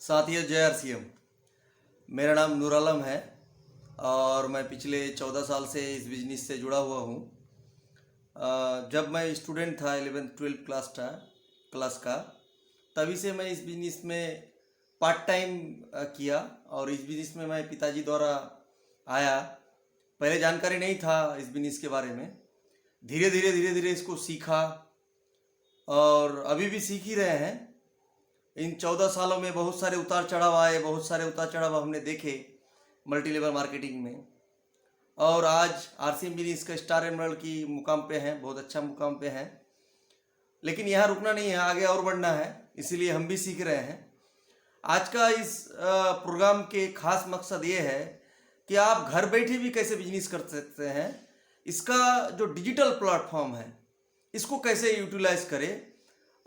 साथियों, जय आरसीएम। मेरा नाम नूर आलम है और मैं पिछले 14 साल से इस बिजनेस से जुड़ा हुआ हूँ। जब मैं स्टूडेंट था 11th-12th क्लास का, तभी से मैं इस बिजनेस में पार्ट टाइम किया और इस बिजनेस में मैं पिताजी द्वारा आया। पहले जानकारी नहीं था इस बिजनेस के बारे में। धीरे धीरे इसको सीखा और अभी भी सीख ही रहे हैं। इन 14 सालों में बहुत सारे उतार चढ़ाव आए, बहुत सारे उतार चढ़ाव हमने देखे मल्टी लेवल मार्केटिंग में। और आज आरसीएम बिजनेस का स्टार एमरल्ड की मुकाम पे हैं, बहुत अच्छा मुकाम पे हैं। लेकिन यहाँ रुकना नहीं है, आगे और बढ़ना है, इसीलिए हम भी सीख रहे हैं। आज का इस प्रोग्राम के खास मकसद ये है कि आप घर बैठे भी कैसे बिजनेस कर सकते हैं, इसका जो डिजिटल प्लेटफॉर्म है इसको कैसे यूटिलाइज करें।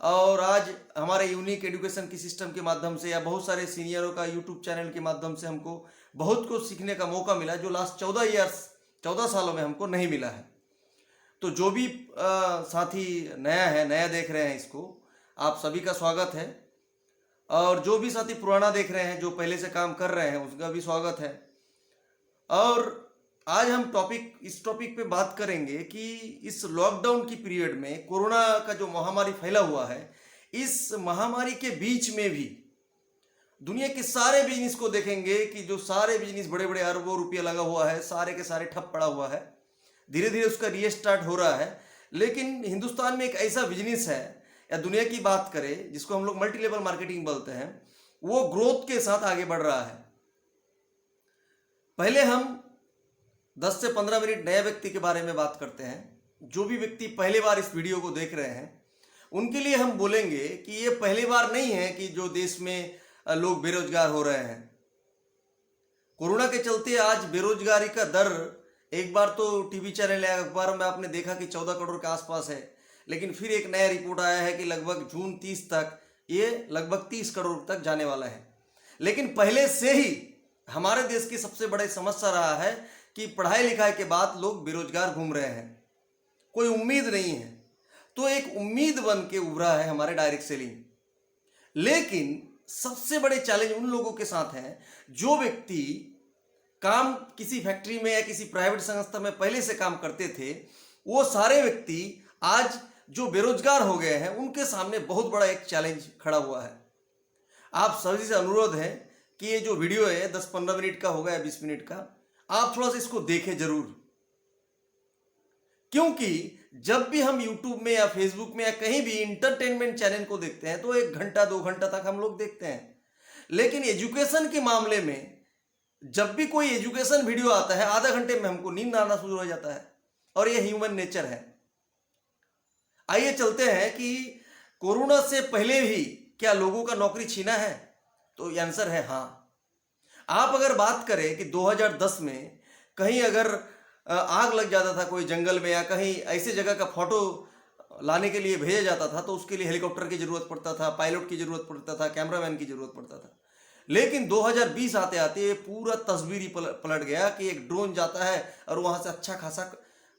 और आज हमारे यूनिक एजुकेशन की सिस्टम के माध्यम से या बहुत सारे सीनियरों का यूट्यूब चैनल के माध्यम से हमको बहुत कुछ सीखने का मौका मिला, जो लास्ट 14 सालों में हमको नहीं मिला है। तो जो भी साथी नया है, नया देख रहे हैं, इसको आप सभी का स्वागत है। और जो भी साथी पुराना देख रहे हैं, जो पहले से काम कर रहे हैं, उसका भी स्वागत है। और आज हम इस टॉपिक पे बात करेंगे कि इस लॉकडाउन की पीरियड में कोरोना का जो महामारी फैला हुआ है, इस महामारी के बीच में भी दुनिया के सारे बिजनेस को देखेंगे कि जो सारे बिजनेस बड़े बड़े अरबों रुपया लगा हुआ है, सारे के सारे ठप पड़ा हुआ है। धीरे धीरे उसका रीस्टार्ट हो रहा है। लेकिन हिंदुस्तान में एक ऐसा बिजनेस है, या दुनिया की बात करें, जिसको हम लोग मल्टी लेवल मार्केटिंग बोलते हैं, वो ग्रोथ के साथ आगे बढ़ रहा है। पहले हम 10 से 15 मिनट नए व्यक्ति के बारे में बात करते हैं। जो भी व्यक्ति पहली बार इस वीडियो को देख रहे हैं, उनके लिए हम बोलेंगे कि ये पहली बार नहीं है कि जो देश में लोग बेरोजगार हो रहे हैं। कोरोना के चलते आज बेरोजगारी का दर, एक बार तो टीवी चैनल या अखबार में आपने देखा कि 14 करोड़ के आसपास है, लेकिन फिर एक नया रिपोर्ट आया है कि लगभग जून 30 तक ये लगभग 30 करोड़ तक जाने वाला है। लेकिन पहले से ही हमारे देश की सबसे बड़ी समस्या रहा है कि पढ़ाई लिखाई के बाद लोग बेरोजगार घूम रहे हैं, कोई उम्मीद नहीं है। तो एक उम्मीद बन के उभरा है हमारे डायरेक्ट सेलिंग। लेकिन सबसे बड़े चैलेंज उन लोगों के साथ हैं जो व्यक्ति काम किसी फैक्ट्री में या किसी प्राइवेट संस्था में पहले से काम करते थे। वो सारे व्यक्ति आज जो बेरोजगार हो गए हैं, उनके सामने बहुत बड़ा एक चैलेंज खड़ा हुआ है। आप सभी से अनुरोध है कि ये जो वीडियो है 10-15 मिनट का होगा या 20 मिनट का, आप थोड़ा सा इसको देखें जरूर। क्योंकि जब भी हम YouTube में या Facebook में या कहीं भी इंटरटेनमेंट चैनल को देखते हैं तो 1 घंटा 2 घंटा तक हम लोग देखते हैं। लेकिन एजुकेशन के मामले में जब भी कोई एजुकेशन वीडियो आता है, आधा घंटे में हमको नींद आना शुरू हो जाता है, और ये ह्यूमन नेचर है। आइए चलते हैं कि कोरोना से पहले भी क्या लोगों का नौकरी छीना है, तो आंसर है हाँ। आप अगर बात करें कि 2010 में कहीं अगर आग लग जाता था कोई जंगल में, या कहीं ऐसे जगह का फोटो लाने के लिए भेजा जाता था, तो उसके लिए हेलीकॉप्टर की जरूरत पड़ता था, पायलट की जरूरत पड़ता था, कैमरामैन की जरूरत पड़ता था। लेकिन 2020 आते आते पूरा तस्वीर ही पलट गया कि एक ड्रोन जाता है और वहां से अच्छा खासा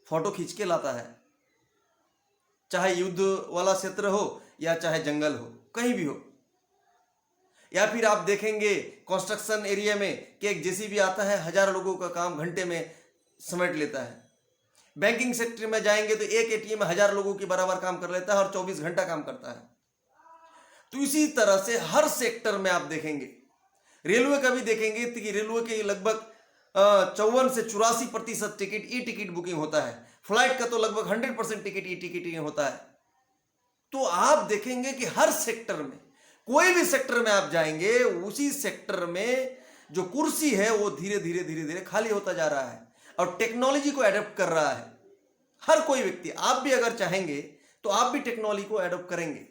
फोटो खींच के लाता है। चाहे युद्ध वाला क्षेत्र हो या चाहे जंगल हो, कहीं भी हो। या फिर आप देखेंगे कंस्ट्रक्शन एरिया में कि एक जेसीबी आता है, 1000 लोगों का काम घंटे में समेट लेता है। बैंकिंग सेक्टर में जाएंगे तो एक एटीएम में 1000 लोगों के बराबर काम कर लेता है और 24 घंटा काम करता है। तो इसी तरह से हर सेक्टर में आप देखेंगे। रेलवे का भी देखेंगे कि रेलवे के लगभग 54 से 84% टिकट ई टिकट बुकिंग होता है। फ्लाइट का तो लगभग 100% टिकट ई टिकट होता है। तो आप देखेंगे कि हर सेक्टर में, कोई भी सेक्टर में आप जाएंगे, उसी सेक्टर में जो कुर्सी है वो धीरे धीरे खाली होता जा रहा है और टेक्नोलॉजी को एडॉप्ट कर रहा है हर कोई व्यक्ति। आप भी अगर चाहेंगे तो आप भी टेक्नोलॉजी को एडॉप्ट करेंगे।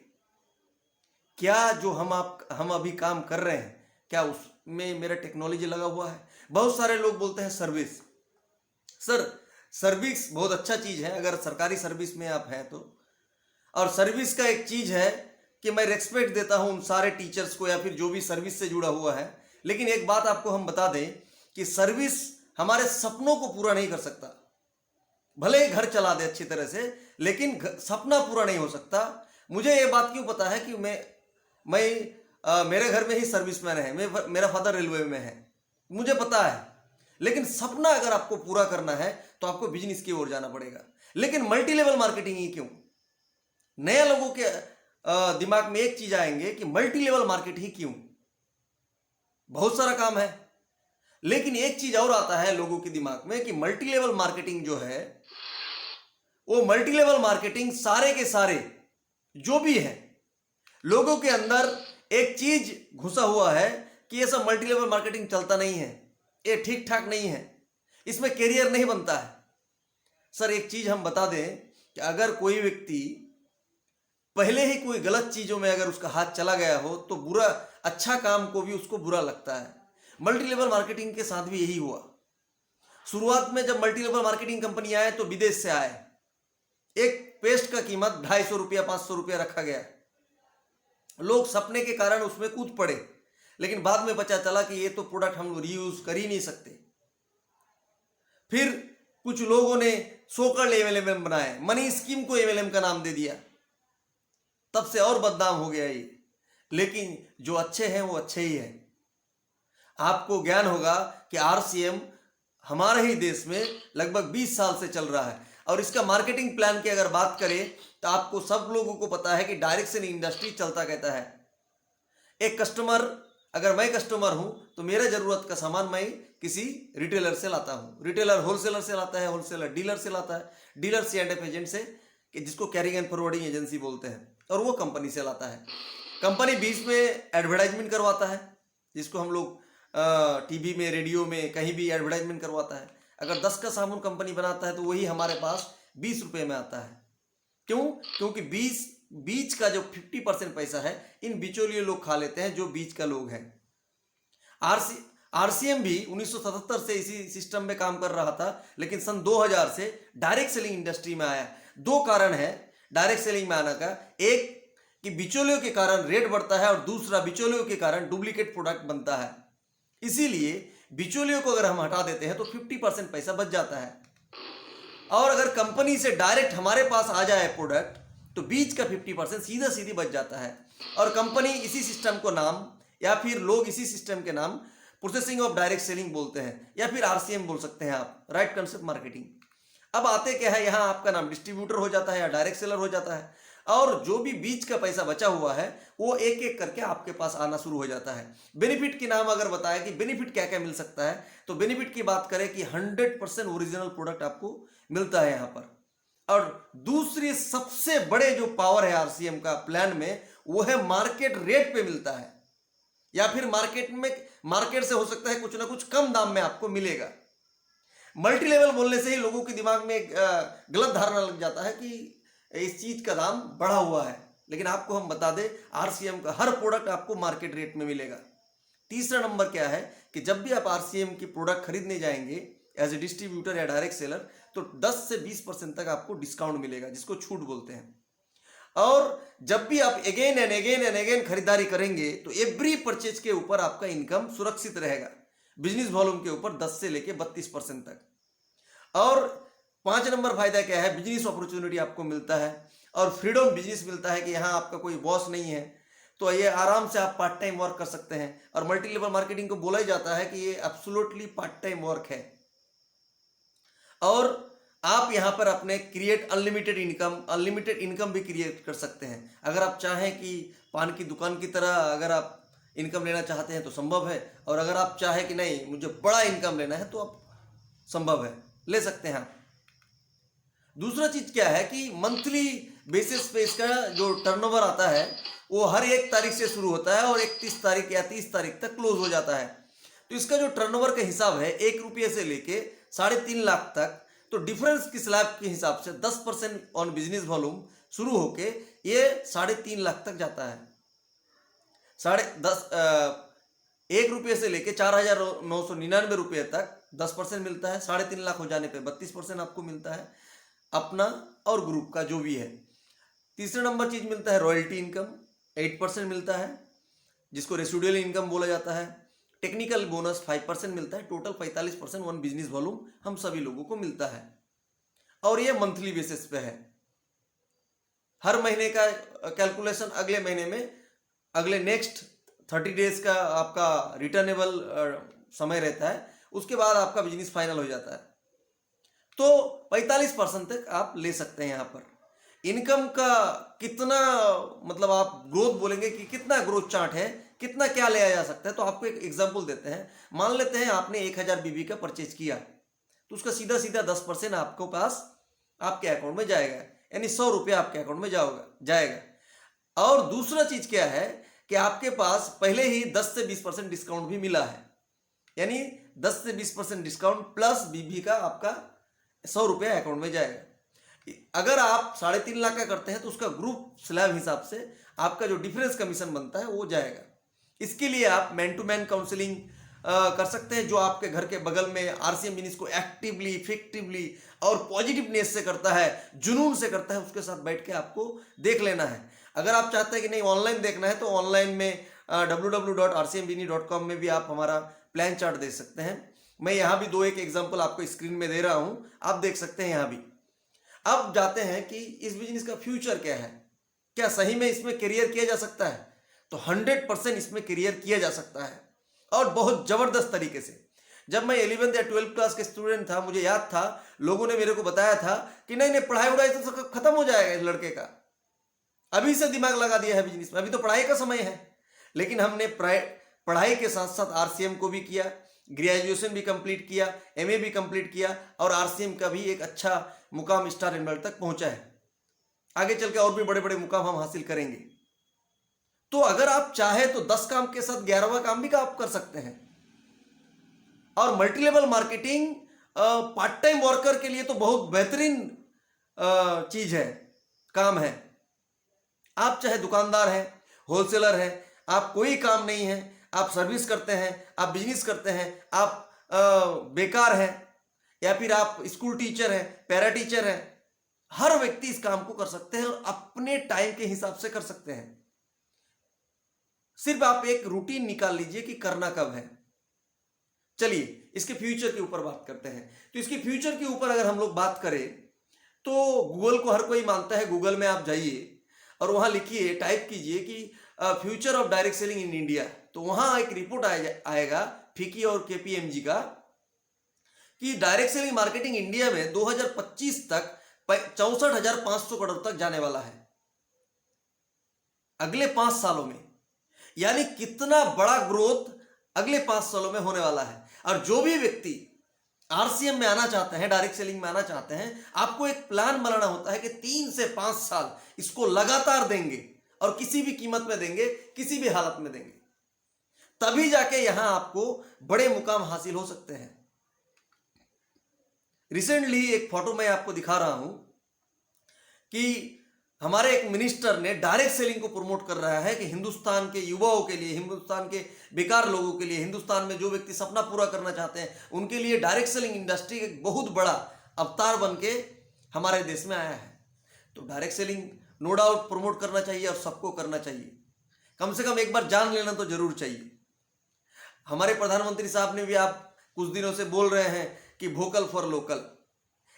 क्या जो हम अभी काम कर रहे हैं, क्या उसमें मेरा टेक्नोलॉजी लगा हुआ है? बहुत सारे लोग बोलते हैं सर्विस। सर, सर्विस बहुत अच्छा चीज है अगर सरकारी सर्विस में आप हैं तो। और सर्विस का एक चीज है कि मैं रेस्पेक्ट देता हूं उन सारे टीचर्स को या फिर जो भी सर्विस से जुड़ा हुआ है। लेकिन एक बात आपको हम बता दें कि सर्विस हमारे सपनों को पूरा नहीं कर सकता। भले ही घर चला दे अच्छी तरह से, लेकिन सपना पूरा नहीं हो सकता। मुझे ये बात क्यों पता है कि मैं मेरे घर में ही सर्विसमैन है, मेरा फादर रेलवे में है, मुझे पता है। लेकिन सपना अगर आपको पूरा करना है तो आपको बिजनेस की ओर जाना पड़ेगा। लेकिन मल्टी लेवल मार्केटिंग ही क्यों? नया लोगों के दिमाग में एक चीज आएंगे कि मल्टी लेवल मार्केट ही क्यों? बहुत सारा काम है। लेकिन एक चीज और आता है लोगों के दिमाग में कि मल्टी लेवल मार्केटिंग जो है, वो मल्टी लेवल मार्केटिंग सारे के सारे जो भी है, लोगों के अंदर एक चीज घुसा हुआ है कि ये सब मल्टी लेवल मार्केटिंग चलता नहीं है, ये ठीक ठाक नहीं है, इसमें कैरियर नहीं बनता है। सर एक चीज हम बता दें कि अगर कोई व्यक्ति पहले ही कोई गलत चीजों में अगर उसका हाथ चला गया हो तो बुरा, अच्छा काम को भी उसको बुरा लगता है। मल्टी लेवल मार्केटिंग के साथ भी यही हुआ। शुरुआत में जब मल्टी लेवल मार्केटिंग कंपनी आए तो विदेश से आए, एक पेस्ट का कीमत 250 रुपया 500 रुपया रखा गया, लोग सपने के कारण उसमें कूद पड़े। लेकिन बाद में पता चला कि ये तो प्रोडक्ट हम रीयूज कर ही नहीं सकते। फिर कुछ लोगों ने सोकल एमएलएम बनाए, मनी स्कीम को एमएलएम का नाम दे दिया, तब से और बदनाम हो गया ये। लेकिन जो अच्छे हैं वो अच्छे ही हैं। आपको ज्ञान होगा कि आरसीएम हमारे ही देश में लगभग 20 साल से चल रहा है, और इसका मार्केटिंग प्लान की अगर बात करें तो आपको सब लोगों को पता है कि डायरेक्ट सेलिंग इंडस्ट्री चलता कहता है। एक कस्टमर, अगर मैं कस्टमर हूं तो मेरा जरूरत का सामान मैं किसी रिटेलर से लाता हूं, रिटेलर होलसेलर से लाता है, होलसेलर डीलर से लाता है, डीलर C&F एजेंट से, कि जिसको कैरिंग एंड फॉरवर्डिंग एजेंसी बोलते हैं, और वो कंपनी से लाता है। कंपनी बीच में एडवर्टाइजमेंट करवाता है, जिसको हम लोग टीवी में, रेडियो में, कहीं भी एडवर्टाइजमेंट करवाता है। अगर 10 का साबुन कंपनी बनाता है तो वही हमारे पास 20 रुपये में आता है। क्यों? क्योंकि बीच का जो 50% पैसा है इन बिचौलिए लोग खा लेते हैं, जो बीच का लोग हैं। आरसीएम भी 1977 से इसी सिस्टम में काम कर रहा था, लेकिन सन 2000 से डायरेक्ट सेलिंग इंडस्ट्री में आया। दो कारण है डायरेक्ट सेलिंग में आने का, एक कि बिचौलियों के कारण रेट बढ़ता है, और दूसरा बिचौलियों के कारण डुप्लीकेट प्रोडक्ट बनता है। इसीलिए बिचौलियों को अगर हम हटा देते हैं तो 50% पैसा बच जाता है, और अगर कंपनी से डायरेक्ट हमारे पास आ जाए प्रोडक्ट तो बीच का 50% सीधा सीधी बच जाता है। और कंपनी इसी सिस्टम को नाम, या फिर लोग इसी सिस्टम के नाम प्रोसेसिंग ऑफ डायरेक्ट सेलिंग बोलते हैं, या फिर आरसीएम बोल सकते हैं आप, राइट कंसेप्ट मार्केटिंग। अब आते क्या है, यहाँ आपका नाम डिस्ट्रीब्यूटर हो जाता है या डायरेक्ट सेलर हो जाता है, और जो भी बीच का पैसा बचा हुआ है वो एक एक करके आपके पास आना शुरू हो जाता है। बेनिफिट के नाम अगर बताया कि बेनिफिट क्या क्या मिल सकता है, तो बेनिफिट की बात करें कि 100% ओरिजिनल प्रोडक्ट आपको मिलता है यहाँ पर। और दूसरी सबसे बड़े जो पावर है आरसीएम का प्लान में, वो है मार्केट रेट पे मिलता है, या फिर मार्केट से हो सकता है कुछ ना कुछ कम दाम में आपको मिलेगा। मल्टी लेवल बोलने से ही लोगों के दिमाग में एक गलत धारणा लग जाता है कि इस चीज का दाम बढ़ा हुआ है, लेकिन आपको हम बता दें आरसीएम का हर प्रोडक्ट आपको मार्केट रेट में मिलेगा। तीसरा नंबर क्या है कि जब भी आप आरसीएम की प्रोडक्ट खरीदने जाएंगे एज ए डिस्ट्रीब्यूटर या डायरेक्ट सेलर, तो 10 से 20% तक आपको डिस्काउंट मिलेगा, जिसको छूट बोलते हैं। और जब भी आप अगेन एंड अगेन खरीदारी करेंगे तो एवरी परचेज के ऊपर आपका इनकम सुरक्षित रहेगा, बिजनेस वॉल्यूम के ऊपर 10 से लेके 32% तक। और 5 नंबर फायदा क्या है, बिजनेस अपॉर्चुनिटी आपको मिलता है, और फ्रीडम बिजनेस मिलता है कि यहाँ आपका कोई बॉस नहीं है, तो ये आराम से आप पार्ट टाइम वर्क कर सकते हैं। और मल्टी लेवल मार्केटिंग को बोला ही जाता है कि ये एब्सोल्युटली पार्ट टाइम वर्क है, और आप यहाँ पर अपने क्रिएट अनलिमिटेड इनकम भी क्रिएट कर सकते हैं। अगर आप चाहें कि पान की दुकान की तरह अगर आप इनकम लेना चाहते हैं तो संभव है, और अगर आप चाहें कि नहीं मुझे बड़ा इनकम लेना है तो आप संभव है, ले सकते हैं आप। दूसरा चीज क्या है कि मंथली बेसिस पे इसका जो टर्नओवर आता है वो हर 1 तारीख से शुरू होता है और 31 तारीख या 30 तारीख तक क्लोज हो जाता है। तो इसका जो टर्नओवर का हिसाब है 1 रुपये से लेके 3.5 लाख तक, तो डिफरेंस की स्लैब के हिसाब से 10% ऑन बिजनेस वॉल्यूम शुरू होके ये 3.5 लाख तक जाता है। 1 रुपये से लेके 4,999 रुपये तक 10% मिलता है। 3.5 लाख हो जाने पे 32% आपको मिलता है, अपना और ग्रुप का जो भी है। तीसरा नंबर चीज मिलता है रॉयल्टी इनकम, 8% मिलता है, जिसको रेसिडुअल इनकम बोला जाता है। टेक्निकल बोनस 5% मिलता है, टोटल 45% वन बिजनेस वॉल्यूम हम सभी लोगों को मिलता है, और ये मंथली बेसिस पे है। हर महीने का कैलकुलेशन अगले महीने में, अगले नेक्स्ट 30 डेज का आपका रिटर्नेबल समय रहता है, उसके बाद आपका बिजनेस फाइनल हो जाता है। तो 45% तक आप ले सकते हैं। यहाँ पर इनकम का कितना, मतलब आप ग्रोथ बोलेंगे कि कितना ग्रोथ चार्ट है, कितना क्या लिया जा सकता है, तो आपको एक एग्जांपल देते हैं। मान लेते हैं आपने 1000 बीबी का परचेज किया, तो उसका सीधा सीधा 10% आपको पास आपके अकाउंट में जाएगा, यानी 100 रुपया आपके अकाउंट में जाएगा। और दूसरा चीज क्या है कि आपके पास पहले ही 10 से 20% डिस्काउंट भी मिला है, यानी 10 से 20% डिस्काउंट प्लस बीबी का आपका 100 रुपया अकाउंट में जाएगा। अगर आप 3.5 लाख का करते हैं तो उसका ग्रुप स्लैब हिसाब से आपका जो डिफरेंस कमीशन बनता है वो जाएगा। इसके लिए आप मैन टू मैन काउंसलिंग कर सकते हैं, जो आपके घर के बगल में आरसीएम बिजनेस को एक्टिवली, इफेक्टिवली और पॉजिटिवनेस से करता है, जुनून से करता है, उसके साथ बैठ के आपको देख लेना है। अगर आप चाहते हैं कि नहीं ऑनलाइन देखना है, तो ऑनलाइन में www.rcmbini.com में भी आप हमारा प्लान चार्ट देख सकते हैं। मैं यहाँ भी 2-1 एग्जाम्पल आपको स्क्रीन में दे रहा हूँ, आप देख सकते हैं यहाँ भी। अब जाते हैं कि इस बिजनेस का फ्यूचर क्या है, क्या सही में इसमें करियर किया जा सकता है? तो 100% इसमें करियर किया जा सकता है, और बहुत जबरदस्त तरीके से। जब मैं 11th या 12th क्लास के स्टूडेंट था, मुझे याद था लोगों ने मेरे को बताया था कि नहीं नहीं पढ़ाई उड़ाई तो खत्म हो जाएगा इस लड़के का, अभी से दिमाग लगा दिया है बिजनेस में, अभी तो पढ़ाई का समय है। लेकिन हमने पढ़ाई के साथ साथ आरसीएम को भी किया, ग्रेजुएशन भी कंप्लीट किया, एमए भी कंप्लीट किया, और आरसीएम का भी एक अच्छा मुकाम स्टार एनरोल तक पहुंचा है। आगे चल के और भी बड़े बड़े मुकाम हम हासिल करेंगे। तो अगर आप चाहे तो 10 काम के साथ 11वां काम भी आप कर सकते हैं। और multi level marketing part time worker के लिए तो बहुत बेहतरीन चीज है, काम है। आप चाहे दुकानदार हैं, होलसेलर हैं, आप कोई काम नहीं है, आप सर्विस करते हैं, आप बिजनेस करते हैं, आप बेकार हैं, या फिर आप स्कूल टीचर हैं, पैरा टीचर हैं, हर व्यक्ति इस काम को कर सकते हैं और अपने टाइम के हिसाब से कर सकते हैं। सिर्फ आप एक रूटीन निकाल लीजिए कि करना कब है। चलिए इसके फ्यूचर के ऊपर बात करते हैं। तो इसके फ्यूचर के ऊपर अगर हम लोग बात करें तो गूगल को हर कोई मानता है। गूगल में आप जाइए और वहां लिखिए, टाइप कीजिए कि future of direct selling in India, तो वहां एक रिपोर्ट आएगा फिकी और केपीएमजी का कि डायरेक्ट सेलिंग मार्केटिंग इंडिया में 2025 तक 64,500 करोड़ तक जाने वाला है, अगले 5 सालों में। यानी कितना बड़ा ग्रोथ अगले 5 सालों में होने वाला है। और जो भी व्यक्ति आरसीएम में आना चाहते हैं, डायरेक्ट सेलिंग में आना चाहते हैं, आपको एक प्लान बनाना होता है कि 3 से 5 साल इसको लगातार देंगे और किसी भी कीमत में देंगे, किसी भी हालत में देंगे, तभी जाके यहां आपको बड़े मुकाम हासिल हो सकते हैं। रिसेंटली एक फोटो मैं आपको दिखा रहा हूं कि हमारे एक मिनिस्टर ने डायरेक्ट सेलिंग को प्रमोट कर रहा है कि हिंदुस्तान के युवाओं के लिए, हिंदुस्तान के बेकार लोगों के लिए, हिंदुस्तान में जो व्यक्ति सपना पूरा करना चाहते हैं, उनके लिए डायरेक्ट सेलिंग इंडस्ट्री एक बहुत बड़ा अवतार बन के हमारे देश में आया है। तो direct selling no doubt promote करना चाहिए और सबको करना चाहिए, कम से कम एक बार जान लेना तो जरूर चाहिए। हमारे प्रधानमंत्री साहब ने भी आप कुछ दिनों से बोल रहे हैं कि वोकल फॉर लोकल,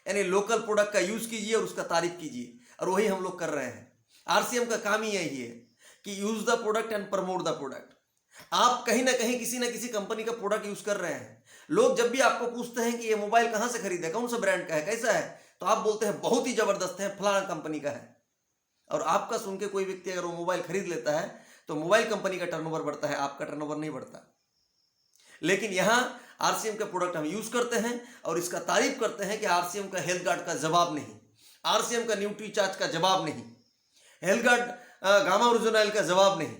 यानी लोकल प्रोडक्ट का यूज कीजिए और उसका तारीफ कीजिए, और वही हम लोग कर रहे हैं। आरसीएम का काम ही यही है कि use the product and promote the product. आप कहीं ना कहीं किसी ना किसी कंपनी का प्रोडक्ट यूज कर रहे हैं। लोग जब भी आपको पूछते हैं कि ये मोबाइल कहां से खरीदे, कौन सा ब्रांड का है, कैसा है, तो आप बोलते हैं बहुत ही जबरदस्त है, फलाना कंपनी का है। और आपका सुन के कोई व्यक्ति अगर वो मोबाइल खरीद लेता है तो मोबाइल कंपनी का टर्नओवर बढ़ता है, आपका टर्नओवर नहीं बढ़ता। लेकिन यहां आरसीएम का प्रोडक्ट हम यूज करते हैं और इसका तारीफ करते हैं कि आरसीएम का हेल्थ गार्ड का जवाब नहीं, आरसीएम का न्यूट्री चार्ज का जवाब नहीं, हेल्थ गार्ड गामा ओरिजिनल का जवाब नहीं,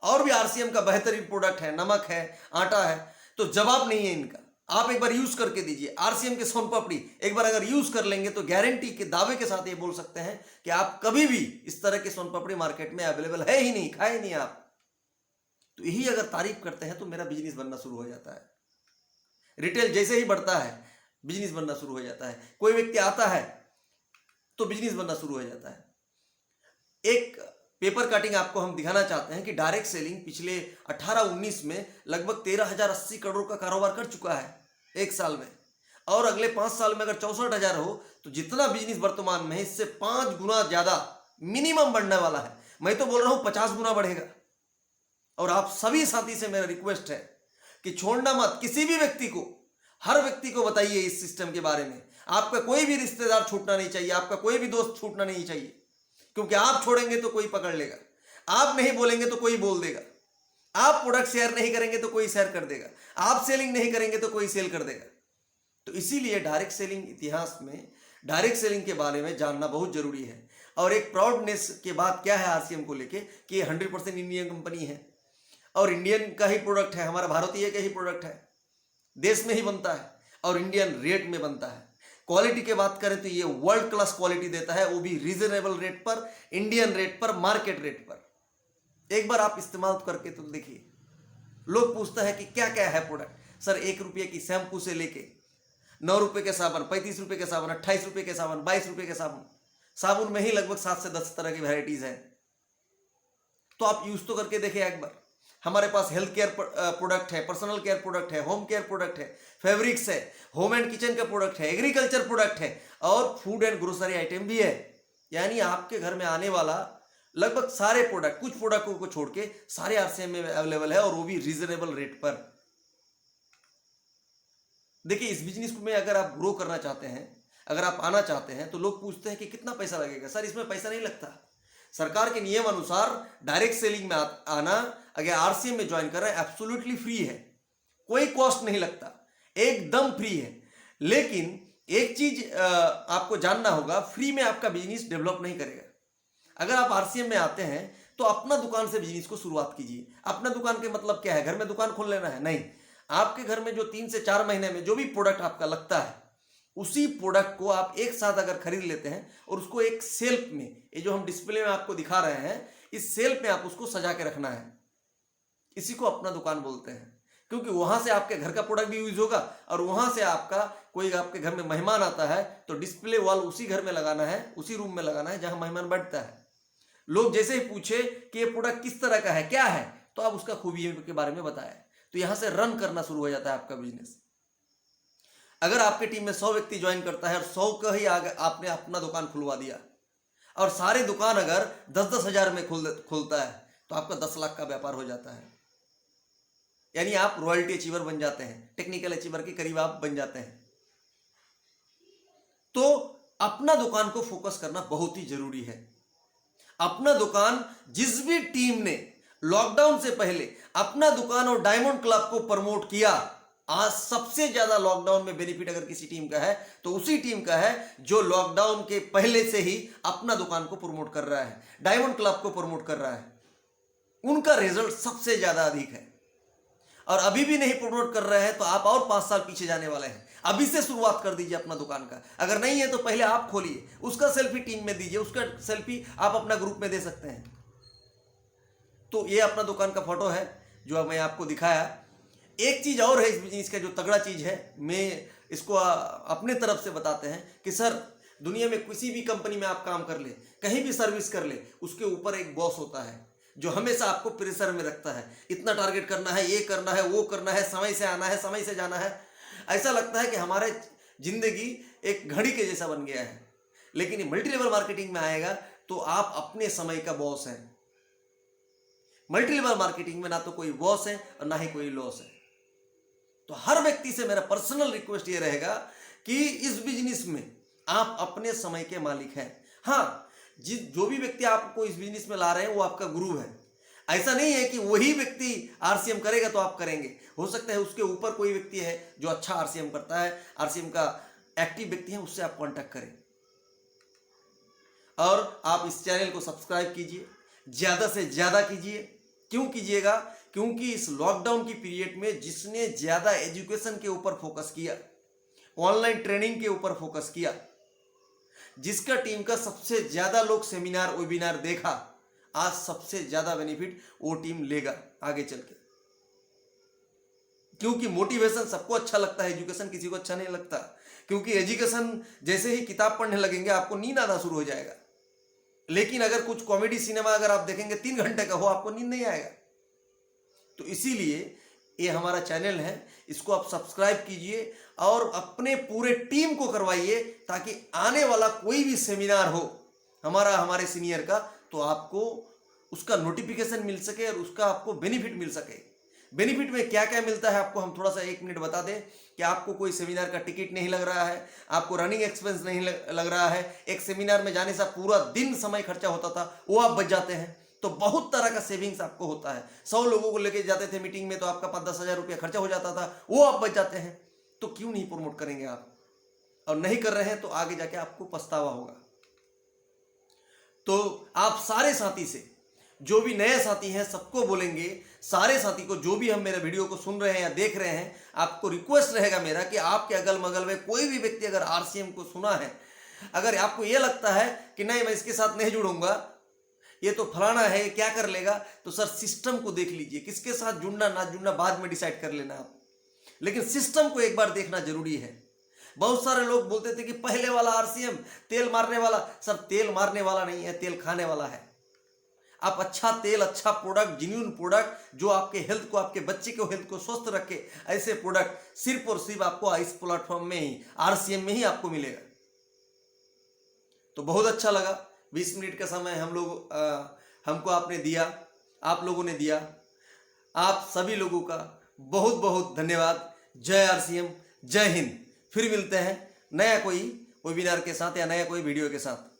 और भी आरसीएम का बेहतरीन प्रोडक्ट है, नमक है, आटा है, तो जवाब नहीं है इनका। आप एक बार यूज करके दीजिए आरसीएम के सोन पापड़ी, एक बार अगर यूज कर लेंगे तो गारंटी के दावे के साथ ये बोल सकते हैं कि आप कभी भी इस तरह के सोन पापड़ी मार्केट में अवेलेबल है ही नहीं, खाए नहीं आप। तो यही अगर तारीफ करते हैं तो मेरा बिजनेस बनना शुरू हो जाता है। रिटेल जैसे ही बढ़ता है बिजनेस बनना शुरू हो जाता है। कोई व्यक्ति आता है तो बिजनेस बनना शुरू हो जाता है। एक पेपर कटिंग आपको हम दिखाना चाहते हैं कि डायरेक्ट सेलिंग पिछले 18-19 में लगभग 13,080 करोड़ का कारोबार कर चुका है एक साल में, और अगले 5 साल में अगर 64,000 हो तो जितना बिजनेस वर्तमान में है इससे 5 गुना ज्यादा मिनिमम बढ़ने वाला है। मैं तो बोल रहा हूं 50 गुना बढ़ेगा। और आप सभी साथी से मेरा रिक्वेस्ट है कि छोड़ना मत किसी भी व्यक्ति को, हर व्यक्ति को बताइए इस सिस्टम के बारे में। आपका कोई भी रिश्तेदार छूटना नहीं चाहिए, आपका कोई भी दोस्त छूटना नहीं चाहिए, क्योंकि आप छोड़ेंगे तो कोई पकड़ लेगा, आप नहीं बोलेंगे तो कोई बोल देगा, आप प्रोडक्ट शेयर नहीं करेंगे तो कोई शेयर कर देगा, आप सेलिंग नहीं करेंगे तो कोई सेल कर देगा। तो इसीलिए डायरेक्ट सेलिंग इतिहास में डायरेक्ट सेलिंग के बारे में जानना बहुत जरूरी है। और एक प्राउडनेस के बात क्या है आरसीएम को लेके कि ये 100% इंडियन कंपनी है और इंडियन का ही प्रोडक्ट है, हमारा भारतीय का ही प्रोडक्ट है, देश में ही बनता है और इंडियन रेट में बनता है। क्वालिटी की बात करें तो ये वर्ल्ड क्लास क्वालिटी देता है, वो भी रीजनेबल रेट पर, इंडियन रेट पर, मार्केट रेट पर। एक बार आप इस्तेमाल करके तो देखिए। लोग पूछता है कि क्या क्या है प्रोडक्ट। सर 1 रुपये की शैम्पू से लेके 9 रुपये के साबुन, 35 रुपये के साबुन, 28 रुपये के साबुन, 22 रुपये के साबुन, साबुन में ही लगभग 7 से 10 तरह की वैरायटीज है। तो आप यूज तो करके देखिए एक बार। हमारे पास हेल्थ केयर प्रोडक्ट है, पर्सनल केयर प्रोडक्ट है, होम केयर प्रोडक्ट है, फैब्रिक्स है, होम एंड किचन का प्रोडक्ट है, एग्रीकल्चर प्रोडक्ट है और फूड एंड ग्रोसरी आइटम भी है। यानी आपके घर में आने वाला लगभग सारे प्रोडक्ट, कुछ प्रोडक्टों को छोड़ के सारे आरसीएम में अवेलेबल है और वो भी रीजनेबल रेट पर। देखिए इस बिजनेस में अगर आप ग्रो करना चाहते हैं, अगर आप आना चाहते हैं तो लोग पूछते हैं कि कितना पैसा लगेगा। सर इसमें पैसा नहीं लगता। सरकार के नियम अनुसार डायरेक्ट सेलिंग में आना, अगर आरसीएम में ज्वाइन कर रहे हैं, एब्सोल्युटली फ्री है, कोई कॉस्ट नहीं लगता, एकदम फ्री है। लेकिन एक चीज आपको जानना होगा, फ्री में आपका बिजनेस डेवलप नहीं करेगा। अगर आप आरसीएम में आते हैं तो अपना दुकान से बिजनेस को शुरुआत कीजिए। अपना दुकान के मतलब क्या है, घर में दुकान खोल लेना है? नहीं। आपके घर में जो 3 से 4 महीने में जो भी प्रोडक्ट आपका लगता है, उसी प्रोडक्ट को आप एक साथ अगर खरीद लेते हैं और उसको एक सेल्फ में, ये जो हम डिस्प्ले में आपको दिखा रहे हैं, इस सेल्फ में आप उसको सजा के रखना है। इसी को अपना दुकान बोलते हैं, क्योंकि वहां से आपके घर का प्रोडक्ट भी यूज होगा और वहां से आपका कोई आपके घर में मेहमान आता है तो डिस्प्ले वॉल उसी घर में लगाना है, उसी रूम में लगाना है जहां मेहमान बैठता है। लोग जैसे ही पूछे कि ये प्रोडक्ट किस तरह का है, क्या है, तो आप उसका खूबियों के बारे में बताएं, तो यहां से रन करना शुरू हो जाता है आपका बिजनेस। अगर आपके टीम में 100 व्यक्ति ज्वाइन करता है और 100 का ही आपने अपना दुकान खुलवा दिया और सारे दुकान अगर 10-10 हजार में खुलता है तो आपका 10 लाख का व्यापार हो जाता है। यानी आप रॉयल्टी अचीवर बन जाते हैं, टेक्निकल अचीवर के करीब आप बन जाते हैं। तो अपना दुकान को फोकस करना बहुत ही जरूरी है। अपना दुकान, जिस भी टीम ने लॉकडाउन से पहले अपना दुकान और डायमंड क्लब को प्रमोट किया, आज सबसे ज्यादा लॉकडाउन में बेनिफिट अगर किसी टीम का है तो उसी टीम का है जो लॉकडाउन के पहले से ही अपना दुकान को प्रमोट कर रहा है, डायमंड क्लब को प्रमोट कर रहा है। उनका रिजल्ट सबसे ज्यादा अधिक है। और अभी भी नहीं प्रमोट कर रहे हैं तो आप और 5 साल पीछे जाने वाले हैं। अभी से शुरुआत कर दीजिए अपना दुकान का। अगर नहीं है तो पहले आप खोलिए, उसका सेल्फी टीम में दीजिए, उसका सेल्फी आप अपना ग्रुप में दे सकते हैं। तो ये अपना दुकान का फोटो है जो मैं आपको दिखाया। एक चीज और है इस बिजनेस का जो तगड़ा चीज है, मैं इसको अपने तरफ से बताते हैं कि सर दुनिया में किसी भी कंपनी में आप काम कर ले, कहीं भी सर्विस कर ले, उसके ऊपर एक बॉस होता है जो हमेशा आपको प्रेशर में रखता है। इतना टारगेट करना है, ये करना है, वो करना है, समय से आना है, समय से जाना है। ऐसा लगता है कि हमारे जिंदगी एक घड़ी के जैसा बन गया है। लेकिन मल्टी लेवल मार्केटिंग में आएगा तो आप अपने समय का बॉस हैं। मल्टी लेवल मार्केटिंग में ना तो कोई बॉस है और ना ही कोई लॉस है। तो हर व्यक्ति से मेरा पर्सनल रिक्वेस्ट ये रहेगा कि इस बिजनेस में आप अपने समय के मालिक हैं। हाँ, जो भी व्यक्ति आपको इस बिजनेस में ला रहे हैं वो आपका गुरु है। ऐसा नहीं है कि वही व्यक्ति आरसीएम करेगा तो आप करेंगे। हो सकता है उसके ऊपर कोई व्यक्ति है जो अच्छा आरसीएम करता है, आरसीएम का एक्टिव व्यक्ति है, उससे आप कांटेक्ट करें। और आप इस चैनल को सब्सक्राइब कीजिए, ज्यादा से ज्यादा कीजिए। क्यों कीजिएगा? क्योंकि इस लॉकडाउन की पीरियड में जिसने ज्यादा एजुकेशन के ऊपर फोकस किया, ऑनलाइन ट्रेनिंग के ऊपर फोकस किया, जिसका टीम का सबसे ज्यादा लोग सेमिनार वेबिनार देखा, आज सबसे ज्यादा बेनिफिट वो टीम लेगा आगे चल के। क्योंकि मोटिवेशन सबको अच्छा लगता है, एजुकेशन किसी को अच्छा नहीं लगता। क्योंकि एजुकेशन जैसे ही किताब पढ़ने लगेंगे आपको नींद आना शुरू हो जाएगा। लेकिन अगर कुछ कॉमेडी सिनेमा अगर आप देखेंगे 3 घंटे का हो, आपको नींद नहीं आएगा। तो इसीलिए ये हमारा चैनल है, इसको आप सब्सक्राइब कीजिए और अपने पूरे टीम को करवाइए, ताकि आने वाला कोई भी सेमिनार हो हमारे सीनियर का, तो आपको उसका नोटिफिकेशन मिल सके और उसका आपको बेनिफिट मिल सके। बेनिफिट में क्या क्या मिलता है आपको हम थोड़ा सा 1 मिनट बता दें कि आपको कोई सेमिनार का टिकट नहीं लग रहा है, आपको रनिंग एक्सपेंस नहीं लग रहा है, एक सेमिनार में जाने से पूरा दिन समय खर्चा होता था वो आप बच जाते हैं। तो बहुत तरह का सेविंग्स आपको होता है। 100 लोगों को लेके जाते थे मीटिंग में तो आपका 5-10 हज़ार रुपया खर्चा हो जाता था, वो आप बच जाते हैं। तो क्यों नहीं प्रमोट करेंगे आप? और नहीं कर रहे हैं तो आगे जाके आपको पछतावा होगा। तो आप सारे साथी से, जो भी नए साथी हैं सबको बोलेंगे, सारे साथी को जो भी हम मेरे वीडियो को सुन रहे हैं या देख रहे हैं, आपको रिक्वेस्ट रहेगा मेरा कि आपके अगल बगल में कोई भी व्यक्ति अगर आरसीएम को सुना है, अगर आपको ये लगता है कि नहीं मैं इसके साथ नहीं जुड़ूंगा, ये तो फलाना है क्या कर लेगा, तो सर सिस्टम को देख लीजिए। किसके साथ जुड़ना ना जुड़ना बाद में डिसाइड कर लेना आप, लेकिन सिस्टम को एक बार देखना जरूरी है। बहुत सारे लोग बोलते थे कि पहले वाला आरसीएम तेल मारने वाला। सर तेल मारने वाला नहीं है, तेल खाने वाला है। आप अच्छा तेल, अच्छा प्रोडक्ट, जेन्युइन प्रोडक्ट जो आपके हेल्थ को, आपके बच्चे के हेल्थ को स्वस्थ रखे, ऐसे प्रोडक्ट सिर्फ और सिर्फ आपको इस प्लेटफॉर्म में ही, आरसीएम में ही आपको मिलेगा। तो बहुत अच्छा लगा 20 मिनट का समय हमको आपने दिया, आप लोगों ने दिया। आप सभी लोगों का बहुत बहुत धन्यवाद। जय आरसीएम, जय हिंद। फिर मिलते हैं नया कोई वेबिनार के साथ या नया कोई वीडियो के साथ।